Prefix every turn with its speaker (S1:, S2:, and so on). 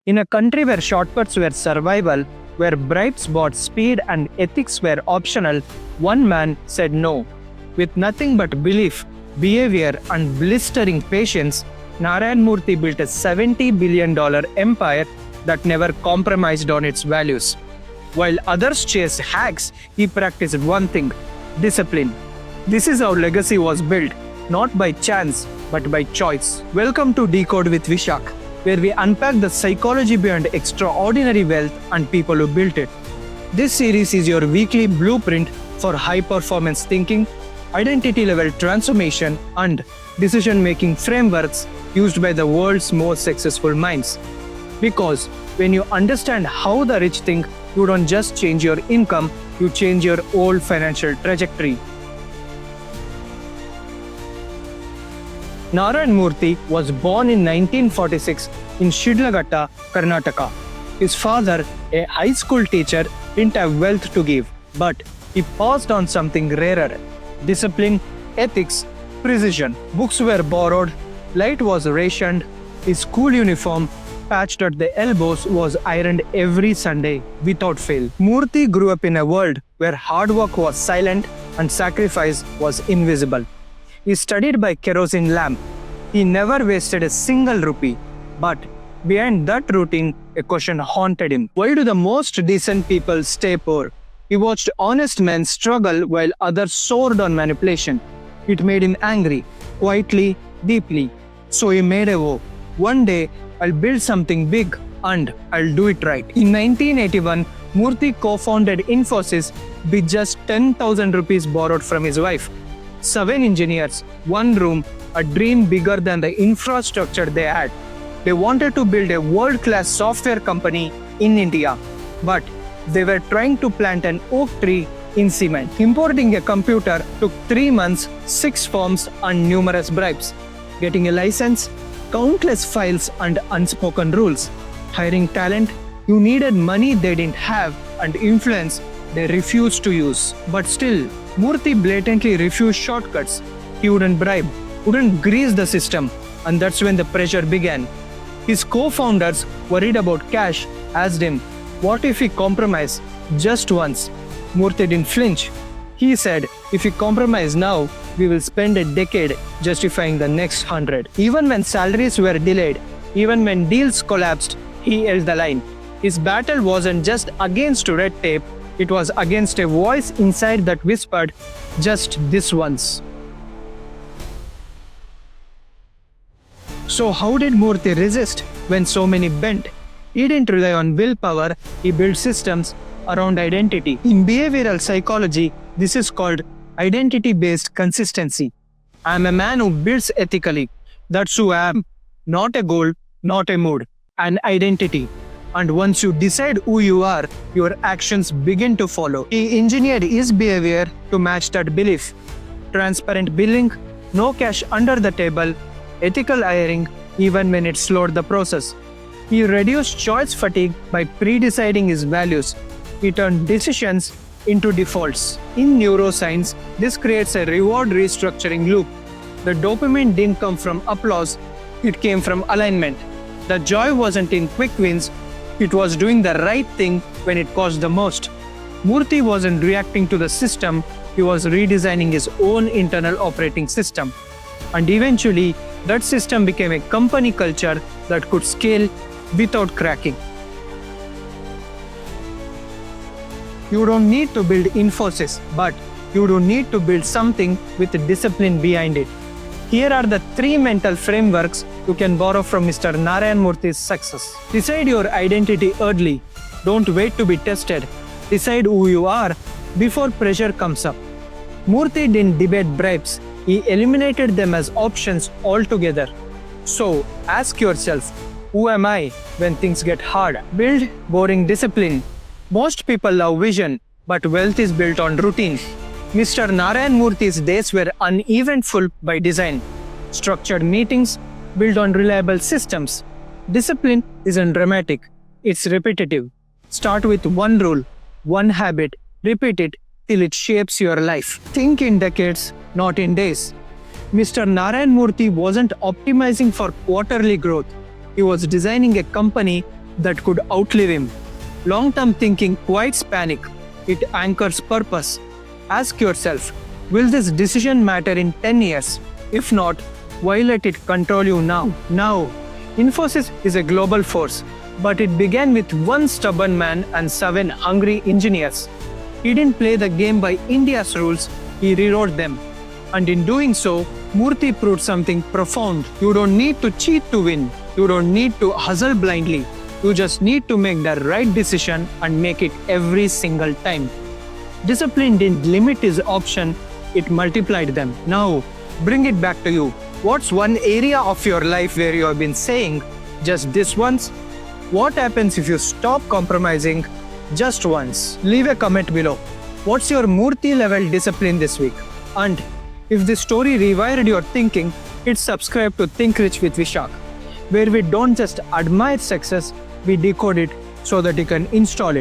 S1: In a country where shortcuts were survival, where bribes bought speed and ethics were optional, one man said no. With nothing but belief, behavior, and blistering patience, Narayana Murthy built a $70 billion empire that never compromised on its values. While others chased hacks, he practiced one thing: discipline. This is how legacy was built, not by chance, but by choice. Welcome to Decode with Vishakh, where we unpack the psychology behind extraordinary wealth and people who built it. This series is your weekly blueprint for high-performance thinking, identity-level transformation, and decision-making frameworks used by the world's most successful minds. Because when you understand how the rich think, you don't just change your income, you change your whole financial trajectory. Narayana Murthy was born in 1946 in Shidlaghatta, Karnataka. His father, a high school teacher, didn't have wealth to give, but he passed on something rarer: discipline, ethics, precision. Books were borrowed, light was rationed, his school uniform, patched at the elbows, was ironed every Sunday without fail. Murthy grew up in a world where hard work was silent and sacrifice was invisible. He studied by kerosene lamp. He never wasted a single rupee. But behind that routine, a question haunted him: why do the most decent people stay poor? He watched honest men struggle while others soared on manipulation. It made him angry, quietly, deeply. So he made a vow: one day I'll build something big and I'll do it right. In 1981, Murthy co-founded Infosys with just 10,000 rupees borrowed from his wife. 7 engineers, 1 room, a dream bigger than the infrastructure they had. They wanted to build a world-class software company in India, but they were trying to plant an oak tree in cement. Importing a computer took 3 months, 6 forms, and numerous bribes. Getting a license, countless files, and unspoken rules. Hiring talent, you needed money they didn't have, and influence they refused to use. But still, Murthy blatantly refused shortcuts. He wouldn't bribe, wouldn't grease the system, and that's when the pressure began. His co-founders, worried about cash, asked him, what if we compromise just once? Murthy didn't flinch. He said, if we compromise now, we will spend a decade justifying the next 100. Even when salaries were delayed, even when deals collapsed, he held the line. His battle wasn't just against red tape, it was against a voice inside that whispered, just this once. So how did Murthy resist when so many bent? He didn't rely on willpower, he built systems around identity. In behavioral psychology, this is called identity-based consistency. I am a man who builds ethically. That's who I am. Not a goal, not a mood, an identity. And once you decide who you are, your actions begin to follow. He engineered his behavior to match that belief. Transparent billing, no cash under the table, ethical hiring, even when it slowed the process. He reduced choice fatigue by pre-deciding his values. He turned decisions into defaults. In neuroscience, this creates a reward restructuring loop. The dopamine didn't come from applause, it came from alignment. The joy wasn't in quick wins, it was doing the right thing when it cost the most. Murthy wasn't reacting to the system, he was redesigning his own internal operating system. And eventually, that system became a company culture that could scale without cracking. You don't need to build Infosys, but you do need to build something with discipline behind it. Here are the 3 mental frameworks you can borrow from Mr. Narayana Murthy's success. Decide your identity early. Don't wait to be tested. Decide who you are before pressure comes up. Murthy didn't debate bribes. He eliminated them as options altogether. So, ask yourself, who am I when things get hard? Build boring discipline. Most people love vision, but wealth is built on routine. Mr. Narayana Murthy's days were uneventful by design. Structured meetings built on reliable systems. Discipline isn't dramatic, it's repetitive. Start with one rule, one habit, repeat it till it shapes your life. Think in decades, not in days. Mr. Narayana Murthy wasn't optimizing for quarterly growth. He was designing a company that could outlive him. Long-term thinking quiets panic. It anchors purpose. Ask yourself, will this decision matter in 10 years? If not, why let it control you now? Now, Infosys is a global force, but it began with one stubborn man and 7 hungry engineers. He didn't play the game by India's rules, he rewrote them. And in doing so, Murthy proved something profound. You don't need to cheat to win. You don't need to hustle blindly. You just need to make the right decision and make it every single time. Discipline didn't limit his option, it multiplied them. Now, bring it back to you. What's one area of your life where you have been saying, just this once? What happens if you stop compromising just once? Leave a comment below. What's your Murthy level discipline this week? And if this story rewired your thinking, hit subscribe to Think Rich with Vishakh, where we don't just admire success, we decode it so that you can install it.